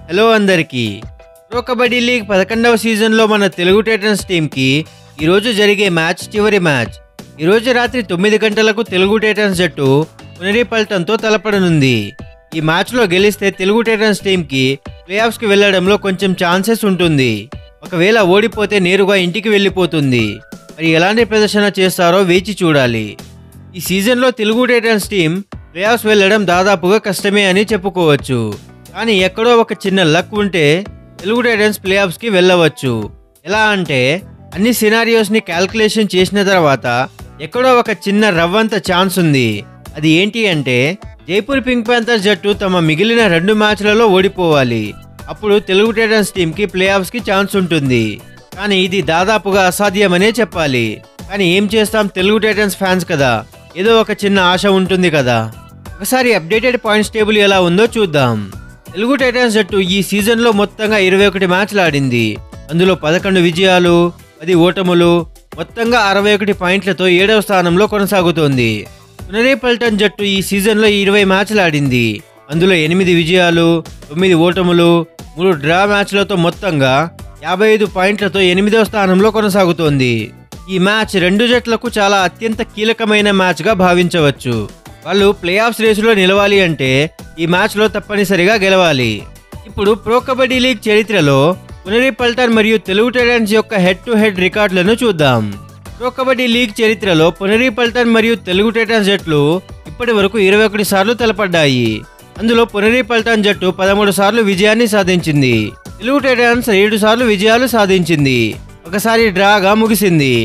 Hello అందరికీ pro kabaddi league 11వ సీజన్లో మన తెలుగు టైటన్స్ టీంకి ఈరోజు జరిగే మ్యాచ్ చివరి మ్యాచ్. ఈరోజు రాత్రి 9 గంటలకు తెలుగు టైటన్స్ జట్టు పునరిపల్టన్తో తలపడనుంది. ఈ మ్యాచ్లో గెలిస్తే తెలుగు టైటన్స్ టీంకి ప్లే ఆఫ్స్కి వెళ్లడంలో కొంచెం ఛాన్సెస్ ఉంటుంది. ఒకవేళ ఓడిపోతే నేరుగా ఇంటికి వెళ్ళిపోతుంది. మరి ఎలాంటి ప్రదర్శన చేస్తారో వేచి చూడాలి. ఈ సీజన్లో Telugu Titans team play offs వెళ్లడం దాదాపుగా కష్టమే అని చెప్పుకోవచ్చు. కానీ ఎక్కడో ఒక చిన్న లక్ ఉంటే తెలుగు టైటన్స్ ప్లే ఆఫ్స్కి వెళ్ళవచ్చు. ఎలా అంటే అన్ని సినారియోస్ని క్యాల్కులేషన్ చేసిన తర్వాత ఎక్కడో ఒక చిన్న రవ్వంత ఛాన్స్ ఉంది. అది ఏంటి అంటే జైపూర్ పింక్ ప్యాంథర్స్ జట్టు తమ మిగిలిన 2 మ్యాచ్లలో ఓడిపోవాలి. అప్పుడు తెలుగు టైటన్స్ టీంకి ప్లే ఆఫ్స్కి ఛాన్స్ ఉంటుంది. కానీ ఇది దాదాపుగా అసాధ్యమనే చెప్పాలి. కానీ ఏం చేస్తాం, తెలుగు టైటన్స్ ఫ్యాన్స్ కదా, ఏదో ఒక చిన్న ఆశ ఉంటుంది కదా. ఒకసారి అప్డేటెడ్ పాయింట్స్ టేబుల్ ఎలా ఉందో చూద్దాం. తెలుగు టైటన్స్ జట్టు ఈ సీజన్లో మొత్తంగా 21 మ్యాచ్లు ఆడింది. అందులో 11 విజయాలు, 10 ఓటములు, మొత్తంగా 61 పాయింట్లతో 7వ స్థానంలో కొనసాగుతోంది. పునరిపల్టన్ జట్టు ఈ సీజన్లో 20 మ్యాచ్లు ఆడింది. అందులో 8 విజయాలు, 9 ఓటములు, 3 డ్రా మ్యాచ్లతో మొత్తంగా 55 పాయింట్లతో 8వ స్థానంలో కొనసాగుతోంది. ఈ మ్యాచ్ 2 జట్లకు చాలా అత్యంత కీలకమైన మ్యాచ్గా భావించవచ్చు. వాళ్ళు ప్లే ఆఫ్స్ రేసులో నిలవాలి అంటే ఈ మ్యాచ్లో తప్పనిసరిగా గెలవాలి. ఇప్పుడు ప్రో కబడ్డీ లీగ్ చరిత్రలో పునరిపల్టన్ మరియు తెలుగు టైటన్స్ యొక్క హెడ్ టు హెడ్ రికార్డులను చూద్దాం. ప్రో కబడ్డీ లీగ్ చరిత్రలో పునరిపల్టన్ మరియు తెలుగు టైటన్స్ జట్లు ఇప్పటి వరకు 21 సార్లు తలపడ్డాయి. అందులో పునరిపల్టన్ జట్టు 13 సార్లు విజయాన్ని సాధించింది. తెలుగు టైటన్స్ 7 సార్లు విజయాలు సాధించింది. ఒకసారి డ్రాగా ముగిసింది.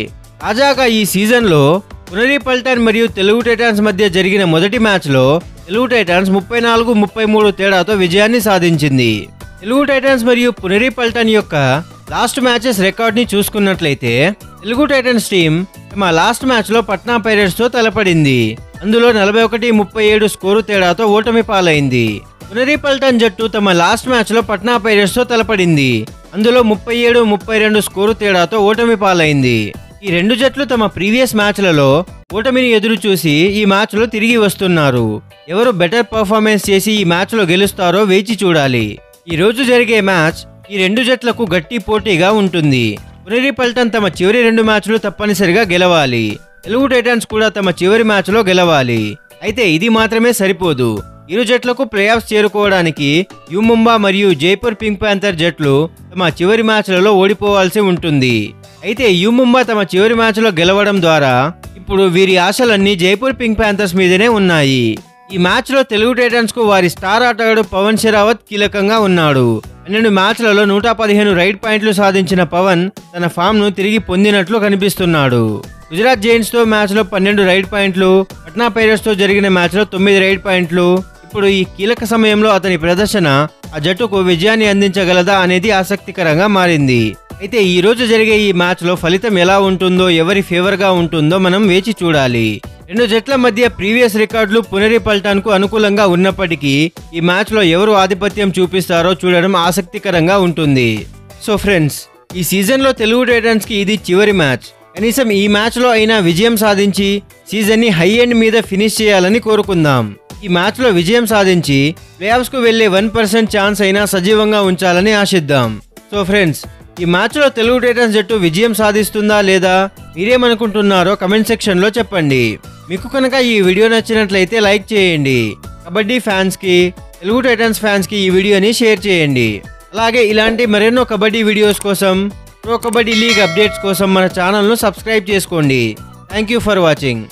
తాజాగా ఈ సీజన్లో పునరిపల్టన్ మరియు తెలుగు టైటన్స్ మధ్య జరిగిన మొదటి మ్యాచ్లో తెలుగు టైటన్స్ 34-33 తేడాతో విజయాన్ని సాధించింది. తెలుగు టైటన్స్ మరియు పునరిపల్టన్ యొక్క లాస్ట్ మ్యాచెస్ రికార్డ్ని చూసుకున్నట్లయితే తెలుగు టైటన్స్ టీం తమ లాస్ట్ మ్యాచ్లో పట్నా పైరేట్స్తో తలపడింది. అందులో 41-37 స్కోరు తేడాతో ఓటమి పాలైంది. పునరిపల్టన్ జట్టు తమ లాస్ట్ మ్యాచ్లో పట్నా పైరేట్స్తో తలపడింది. అందులో 37-32 స్కోరు తేడాతో ఓటమి పాలైంది. ఈ 2 జట్లు తమ ప్రీవియస్ మ్యాచ్లలో ఓటమిని ఎదురు చూసి ఈ మ్యాచ్లో తిరిగి వస్తున్నారు. ఎవరు బెటర్ పర్ఫార్మెన్స్ చేసి ఈ మ్యాచ్లో గెలుస్తారో వేచి చూడాలి. ఈ రోజు జరిగే మ్యాచ్ ఈ 2 జట్లకు గట్టి పోటీగా ఉంటుంది. పునరిపల్టన్ తమ చివరి 2 మ్యాచ్లు తప్పనిసరిగా గెలవాలి. తెలుగు టైటన్స్ కూడా తమ చివరి మ్యాచ్లో గెలవాలి. అయితే ఇది మాత్రమే సరిపోదు. ఇరు జట్లకు ప్లే ఆఫ్స్ చేరుకోవడానికి యు ముంబా మరియు జైపూర్ పింక్ ప్యాంథర్ జట్లు తమ చివరి మ్యాచ్లలో ఓడిపోవాల్సి ఉంటుంది. అయితే యు ముంబా తమ చివరి మ్యాచ్లో గెలవడం ద్వారా ఇప్పుడు వీరి ఆశలన్నీ జైపూర్ పింక్ ప్యాంథర్స్ మీదనే ఉన్నాయి. ఈ మ్యాచ్లో తెలుగు టైటన్స్ కు వారి స్టార్ ఆటగాడు పవన్ షెరావత్ కీలకంగా ఉన్నాడు. 12 మ్యాచ్లలో 115 రైడ్ పాయింట్లు సాధించిన పవన్ తన ఫామ్ ను తిరిగి పొందినట్లు కనిపిస్తున్నాడు. గుజరాత్ జైంట్స్ తో మ్యాచ్ లో 12 రైడ్ పాయింట్లు, పట్నా పైరేట్స్ తో జరిగిన మ్యాచ్ లో 9 రైడ్ పాయింట్లు. ఇప్పుడు ఈ కీలక సమయంలో అతని ప్రదర్శన ఆ జట్టుకు విజయాన్ని అందించగలదా అనేది ఆసక్తికరంగా మారింది. అయితే ఈ రోజు జరిగే ఈ మ్యాచ్ లో ఫలితం ఎలా ఉంటుందో, ఎవరి ఫేవర్ గా ఉంటుందో మనం వేచి చూడాలి. 2 జట్ల మధ్య ప్రీవియస్ రికార్డులు పునరిపల్టన్ కు అనుకూలంగా ఉన్నప్పటికీ ఈ మ్యాచ్ లో ఎవరు ఆధిపత్యం చూపిస్తారో చూడడం ఆసక్తికరంగా ఉంటుంది. సో ఫ్రెండ్స్, ఈ సీజన్ లో తెలుగు టైటన్స్ కి ఇది చివరి మ్యాచ్. కనీసం ఈ మ్యాచ్ లో అయినా విజయం సాధించి సీజన్ ని హై ఎండ్ మీద ఫినిష్ చేయాలని కోరుకుందాం. ఈ మ్యాచ్ లో విజయం సాధించి ప్లే ఆఫ్స్ కు వెళ్లే 1% ఛాన్స్ అయినా సజీవంగా ఉంచాలని ఆశిద్దాం. సో ఫ్రెండ్స్, ఈ మ్యాచ్ లో తెలుగు టైటన్స్ జట్టు విజయం సాధిస్తుందా లేదా, మీరేమనుకుంటున్నారో కమెంట్ సెక్షన్ లో చెప్పండి. మీకు కనుక ఈ వీడియో నచ్చినట్లయితే లైక్ చేయండి. కబడ్డీ ఫ్యాన్స్ కి, తెలుగు టైటన్స్ ఫ్యాన్స్ కి ఈ వీడియోని షేర్ చేయండి. అలాగే ఇలాంటి మరెన్నో కబడ్డీ వీడియోస్ కోసం, ప్రో కబడ్డీ లీగ్ అప్డేట్స్ కోసం మన ఛానల్ను సబ్స్క్రైబ్ చేసుకోండి. Thank you for watching.